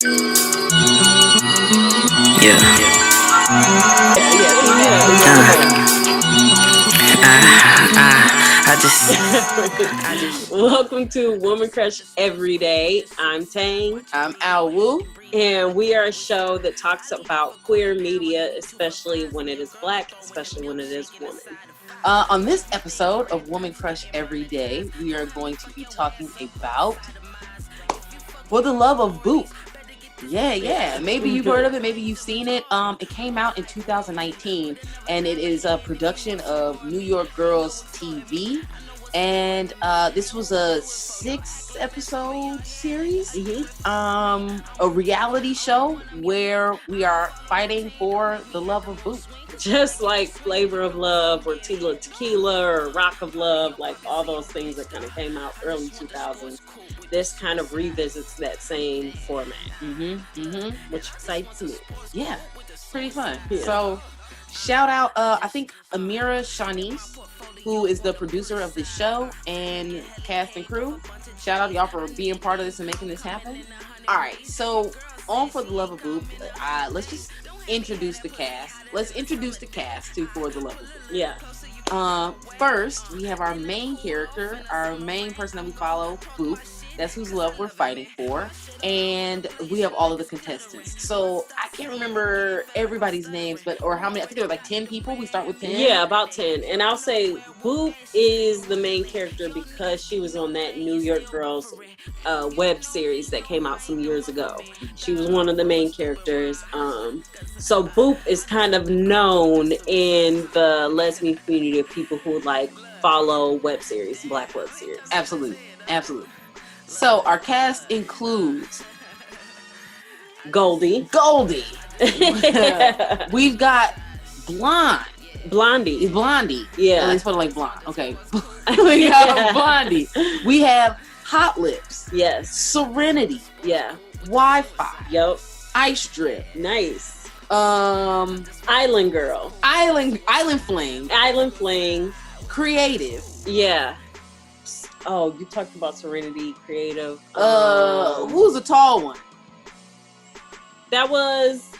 Yeah. I just. Welcome to Woman Crush Every Day. I'm Tang. I'm Al Wu. And we are a show that talks about queer media, especially when it is Black, especially when it is woman. On this episode of Woman Crush Every Day, we are going to be talking about For the Love of Boop. Yeah. Maybe you've heard of it. Maybe you've seen it. It came out in 2019, and it is a production of New York Girls TV. And this was a 6-episode series, a reality show where we are fighting for the love of Boop. Just like Flavor of Love or Tequila or Rock of Love, like all those things that kind of came out early 2000s. This kind of revisits that same format, which excites me. Yeah, it's pretty fun. Yeah. So, shout out, I think Amira Shanice, who is the producer of this show, and cast and crew. Shout out to y'all for being part of this and making this happen. All right, so on For the Love of Boop, let's just introduce the cast. Let's introduce the cast to For the Love of Boop. Yeah. First, we have our main character, our main person that we follow, Boop. That's whose love we're fighting for. And we have all of the contestants. So I can't remember everybody's names, or how many. I think there were like 10 people. We start with 10. Yeah, about 10. And I'll say Boop is the main character because she was on that New York Girls web series that came out some years ago. She was one of the main characters. So Boop is kind of known in the lesbian community of people who like follow web series, Black web series. Absolutely. So our cast includes Goldie. We've got Blondie. Yeah. It's like blonde. Okay. We have Blondie. We have Hot Lips. Yes. Serenity. Yeah. Wi-Fi. Yep. Ice Drip. Nice. Island Girl. Island Fling. Creative. Yeah. Oh, you talked about Serenity, Creative. Who's the tall one? That was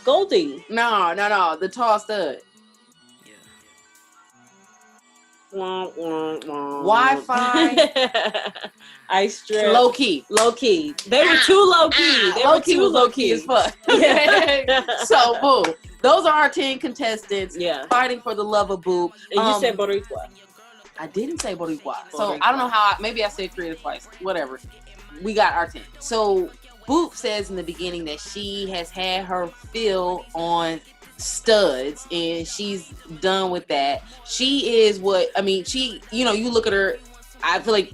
Goldie. No, the tall stud. Wi-Fi. Ice Strip. Low key. They were too low key. Low key as fuck. So, boom. Those are our 10 contestants. Yeah. Fighting for the love of Boop. And you said Boricua. I didn't say Boricua. So I don't know how. Maybe I said creative twice. Whatever. We got our 10. So Boop says in the beginning that she has had her fill on studs and she's done with that. She is she, you look at her, I feel like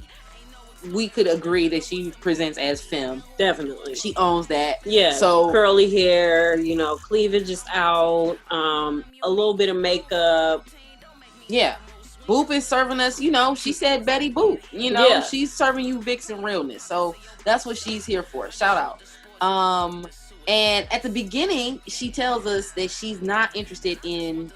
we could agree that she presents as femme. Definitely. She owns that. Yeah. So curly hair, cleavage is out, a little bit of makeup. Yeah. Boop is serving us, she said Betty Boop. She's serving you vixen realness. So that's what she's here for. Shout out. And at the beginning, she tells us that she's not interested in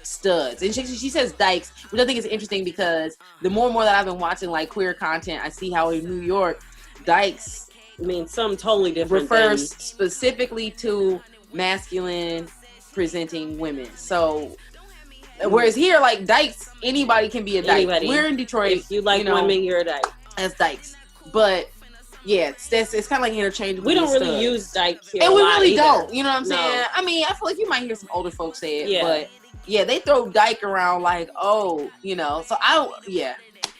studs. And she says dykes, which I think is interesting because the more and more that I've been watching like queer content, I see how in New York, dykes something totally different. Refers specifically to masculine presenting women. So whereas here, like dykes, anybody can be a dyke. Anybody. We're in Detroit. If you like women, you're a dyke. As dykes. But yeah, it's kind of like interchangeable. We don't really use dyke here. And we really either. don't. You know what I'm saying? No. I mean, I feel like you might hear some older folks say it. Yeah. But yeah, they throw dyke around like, so I don't, yeah.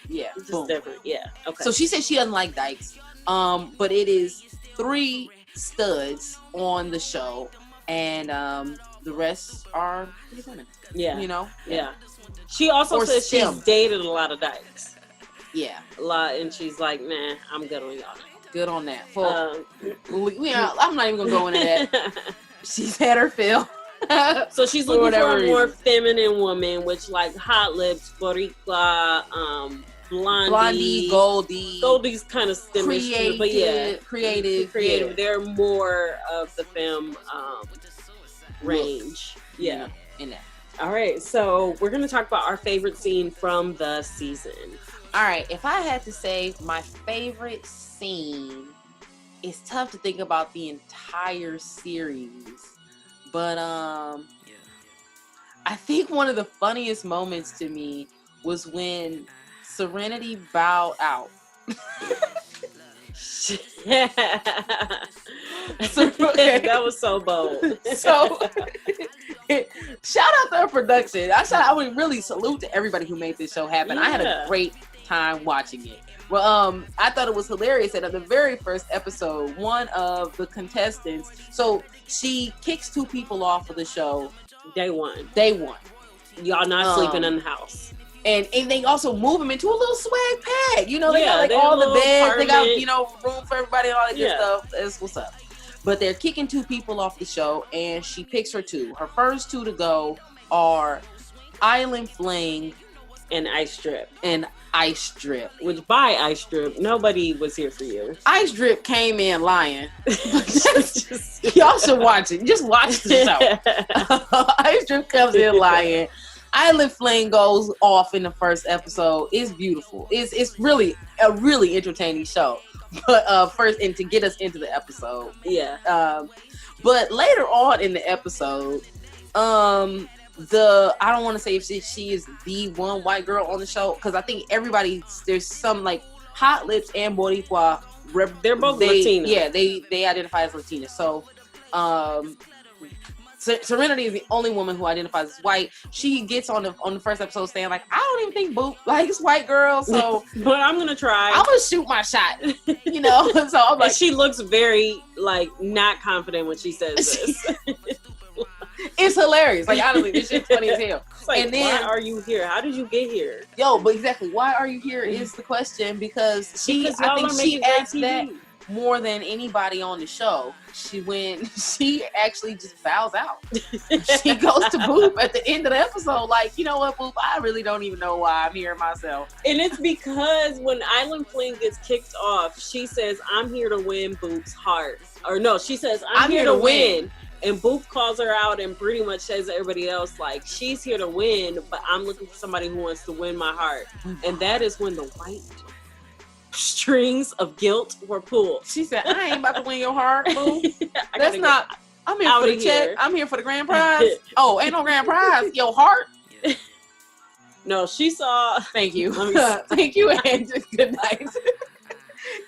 It's just different. Yeah. Okay. So she said she doesn't like dykes. But it is 3 studs on the show. And the rest are women. Yeah. Yeah. She also Or says STEM. she's dated a lot of dykes. Yeah. A lot, and she's like, nah, I'm good on y'all. Good on that. I'm not even gonna go into that. She's had her fill. So she's looking for a more feminine woman, which like Hot Lips, Boricua, Blondie, Goldie's kind of STEM-ish too, but yeah, creative. Yeah. They're more of the femme range. Yeah. In that. All right, so we're gonna talk about our favorite scene from the season. All right, if I had to say my favorite scene, it's tough to think about the entire series, but I think one of the funniest moments to me was when Serenity bowed out. That was so bold. So shout out to her production. I would really salute to everybody who made this show happen. I had a great time watching it. Well, I thought it was hilarious that on the very first episode, one of the contestants, so she kicks 2 people off of the show. Day one. Y'all not sleeping in the house. And they also move them into a little swag pack. You know, they got like they all the beds. apartment. They got, you know, room for everybody and all that good stuff. That's what's up. But they're kicking 2 people off the show, and she picks her 2. Her first 2 to go are Island Fling and Ice Drip. Which by Ice Drip, nobody was here for you. Ice Drip came in lying. Y'all should watch it. Just watch the show. Ice Drip comes in lying. Island Flame goes off in the first episode. It's beautiful. It's really a really entertaining show. But first, and to get us into the episode, but later on in the episode, I don't want to say if she is the one white girl on the show, because I think there's some like Hot Lips and Boricua. They're both Latina. Yeah, they identify as Latina. So, Serenity is the only woman who identifies as white. She gets on the first episode saying like, I don't even think Boop likes white girls, so but I'm gonna try. I'm gonna shoot my shot, you know. So I'm like, and she looks very like not confident when she says this. It's hilarious. Like honestly, this shit's funny as hell. Like, and then, why are you here? How did you get here? Yo, but exactly, why are you here is the question, because I think she asked that more than anybody on the show. She actually just bows out. She goes to Boop at the end of the episode like, you know what, Boop, I really don't even know why I'm here myself. And it's because when Island Fling gets kicked off, she says, I'm here to win Boop's heart. Or no, she says, I'm here to win. And Boop calls her out and pretty much says to everybody else, like, she's here to win, but I'm looking for somebody who wants to win my heart. And that is when the white strings of guilt were pulled. She said, I ain't about to win your heart, boo. That's not, I'm here for the check. I'm here for the grand prize. Oh, ain't no grand prize. Your heart? No, she saw. Thank you. Thank you, and good night.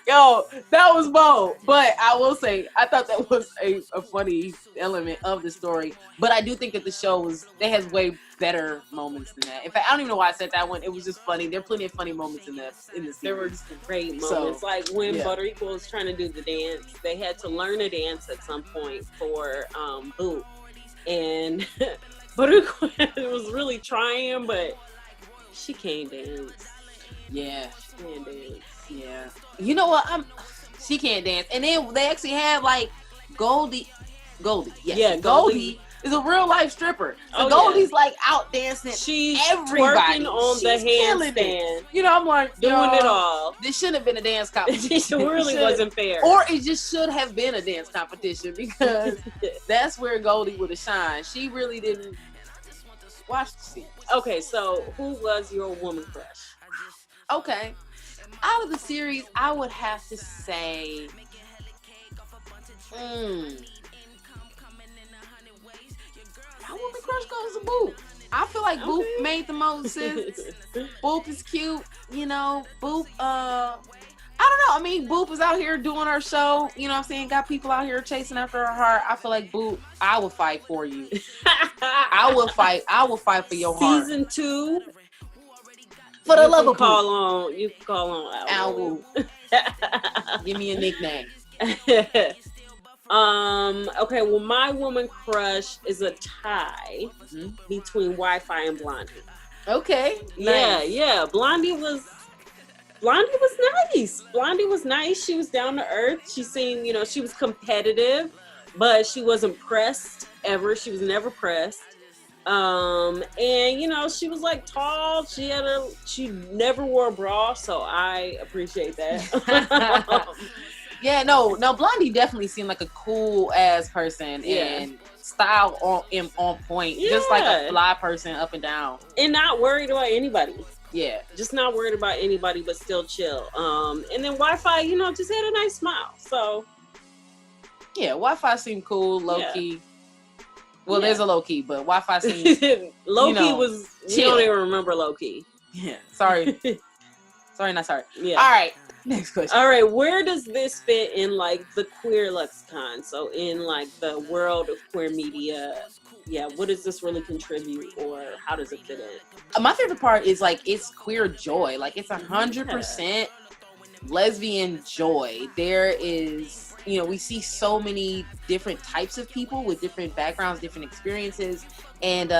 Yo, that was bold. But I will say, I thought that was a funny element of the story. But I do think that the show has way better moments than that. In fact, I don't even know why I said that one. It was just funny. There are plenty of funny moments in this series. There were great moments. So, like when Boricua was trying to do the dance, they had to learn a dance at some point for Boop. And Boricua was really trying, but she can't dance. Yeah. She can't dance. Yeah. You know what? She can't dance. And then they actually have like Goldie. Yes. Yeah, Goldie is a real life stripper. So Goldie's like out dancing. She's everybody twerking on the handstand. You know, I'm like doing it all. This shouldn't have been a dance competition. It really wasn't fair. Or it just should have been a dance competition, because that's where Goldie would have shined. She really didn't watch the scene. Okay, so who was your woman crush? Okay. Out of the series, I would have to say, my woman crush goes to Boop. I feel like Boop made the most sense. Boop is cute, you know. Boop, I don't know. I mean, Boop is out here doing her show. You know what I'm saying? Got people out here chasing after her heart. I feel like Boop, I will fight for you. I will fight for your heart. Season 2. For the love of you can call on Owl. Give me a nickname. Okay, well, my woman crush is a tie between Wi-Fi and Blondie. Okay. Nice. Yeah. Blondie was nice. Blondie was nice. She was down to earth. She seemed, she was competitive, but she wasn't pressed ever. She was never pressed. And she was like tall. She never wore a bra, so I appreciate that. Yeah, no, Blondie definitely seemed like a cool ass person and style on point, just like a fly person up and down, and not worried about anybody. Yeah, just not worried about anybody, but still chill. And then Wi-Fi, just had a nice smile. So Yeah, Wi-Fi seemed cool, low key. Well, Yeah. there's a low key, but Wi-Fi seemed low key was. chill. You don't even remember low key. Yeah. Sorry. Sorry, not sorry. Yeah. All right. Next question. All right. Where does this fit in like the queer lexicon? So in like the world of queer media, yeah. What does this really contribute, or how does it fit in? My favorite part is like it's queer joy. Like it's 100% lesbian joy. There is, we see so many different types of people with different backgrounds, different experiences, and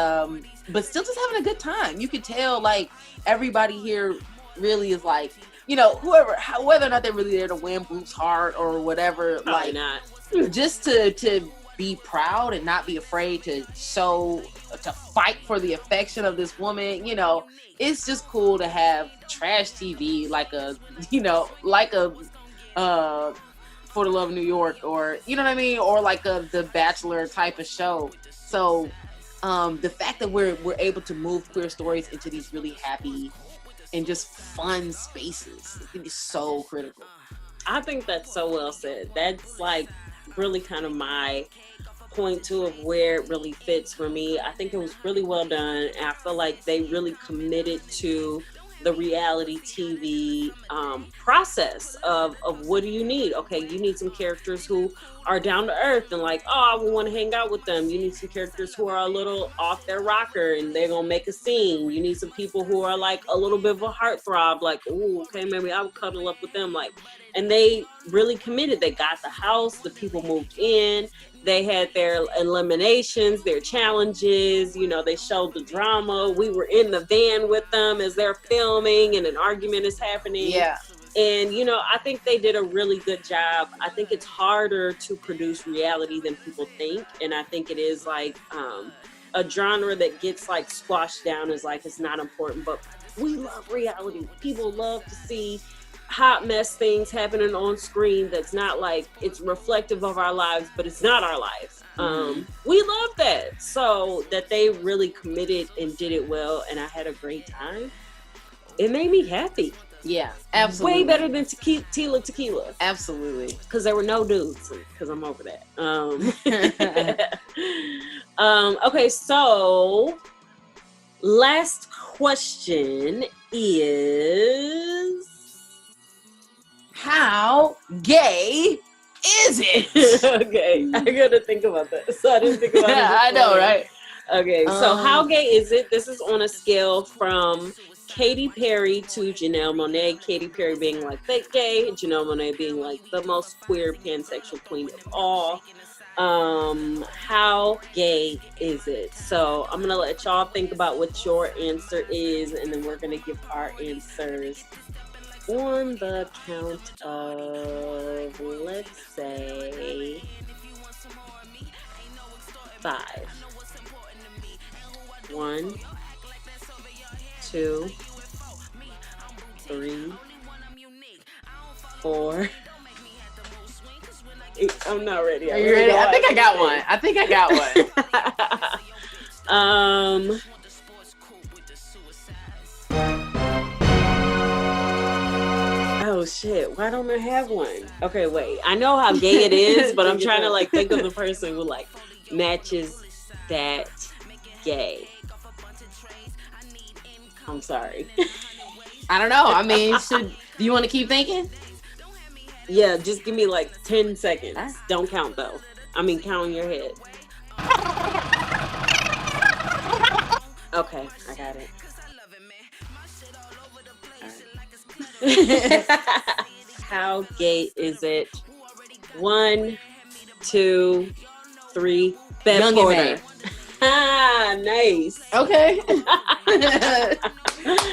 but still just having a good time. You could tell like everybody here really is like, whether or not they're really there to win Boop's heart or whatever. Probably like not. Just to be proud and not be afraid to fight for the affection of this woman. It's just cool to have trash TV like a For the Love of New York, or you know what I mean, or like the Bachelor type of show. So the fact that we're able to move queer stories into these really happy and just fun spaces, I think is so critical. I think that's so well said. That's like really kind of my point too of where it really fits for me. I think it was really well done, and I feel like they really committed to the reality TV process of what do you need? Okay, you need some characters who are down to earth and like, oh, I would want to hang out with them. You need some characters who are a little off their rocker and they're gonna make a scene. You need some people who are like a little bit of a heartthrob, like, oh, okay, maybe I would cuddle up with them. Like, and they really committed. They got the house, the people moved in. They had their eliminations, their challenges, they showed the drama. We were in the van with them as they're filming and an argument is happening. Yeah. And, I think they did a really good job. I think it's harder to produce reality than people think. And I think it is like a genre that gets like squashed down as like, it's not important, but we love reality. People love to see hot mess things happening on screen that's not like it's reflective of our lives, but it's not our lives. We love that. So that they really committed and did it well, and I had a great time. It made me happy. Yeah, absolutely. Way better than tequila. Absolutely. Because there were no dudes, because I'm over that. Okay, so last question is, how gay is it? Okay, I gotta think about that. So I didn't think about it. I know, right? Okay, so how gay is it? This is on a scale from Katy Perry to Janelle Monáe. Katy Perry being like fake gay, Janelle Monáe being like the most queer pansexual queen of all. How gay is it? So I'm gonna let y'all think about what your answer is, and then we're gonna give our answers on the count of, let's say, 5. 1, 2, 3, 4. I'm not ready. Are you ready? I think I got one. Oh shit, why don't I have one? Okay, wait. I know how gay it is, but I'm trying to like think of the person who like matches that gay. I'm sorry. I don't know. I mean, do you want to keep thinking? Yeah, just give me like 10 seconds. Don't count though. I mean, count in your head. Okay, I got it. How gay is it? 1, 2, 3. Beth Young Porter. Ah, nice. Okay.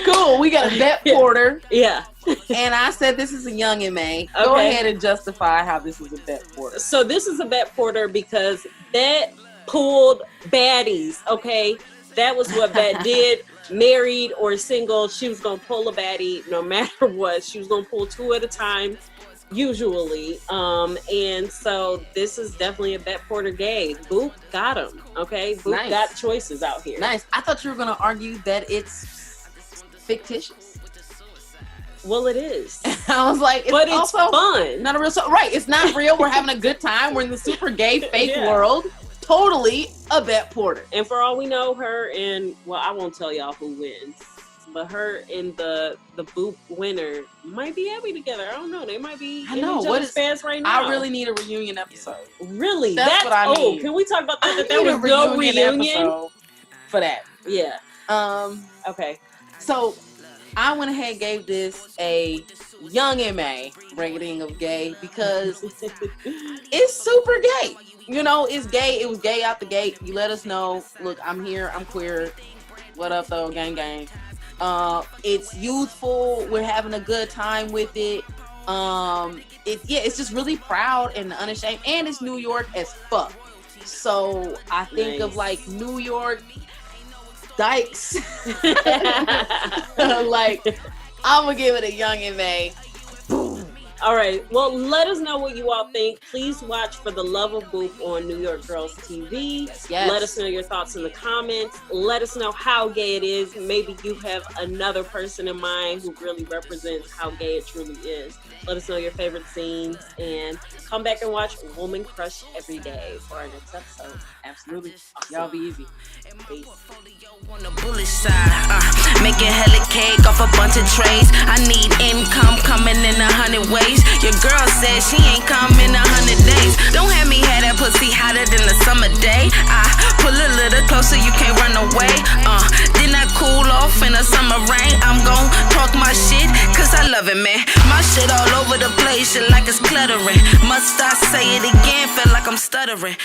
Cool. We got a Beth Porter. Yeah. And I said this is a Young M.A. Go ahead and justify how this is a Beth Porter. So this is a Beth Porter because Beth pulled baddies, okay? That was what Beth did. Married or single, she was going to pull a baddie no matter what. She was going to pull 2 at a time, usually. And so this is definitely a Beth Porter gay. Boop got him, okay? Boop got choices out here. Nice. I thought you were going to argue that it's fictitious. Well, it is. I was like, but it's fun. Not a real song. Right. It's not real. We're having a good time. We're in the super gay fake world. Totally a Bet Porter. And for all we know, her and, well, I won't tell y'all who wins, but her and the Boop winner might be happy together. I don't know. They might be in each other's fans right now. I really need a reunion episode. Really? That's what I need. Can we talk about that? There was no reunion for that. Yeah. Okay. So I went ahead and gave this a young MA rating of gay because it's super gay. You know, it's gay. It was gay out the gate. You let us know. Look, I'm here. I'm queer. What up, though? Gang, gang. It's youthful. We're having a good time with it. It's just really proud and unashamed. And it's New York as fuck. So I think of like New York dykes. Like, I'm gonna give it a young MA. All right. Well, let us know what you all think. Please watch For the Love of Boop on New York Girls TV. Yes. Let us know your thoughts in the comments. Let us know how gay it is. Maybe you have another person in mind who really represents how gay it truly is. Let us know your favorite scenes and come back and watch Woman Crush every day for our next episode. Absolutely. Y'all be easy. Peace. On the bullish side, making hella cake off a bunch of trays. I need income coming in 100 ways. Your girl says she ain't coming 100 days. Don't have me have that pussy hotter than a summer day. I pull a little closer, you can't run away. Then I cool off in the summer rain. I'm gon' talk my shit, cause I love it, man. My shit all over the place, shit like it's cluttering. Must I say it again? Feel like I'm stuttering.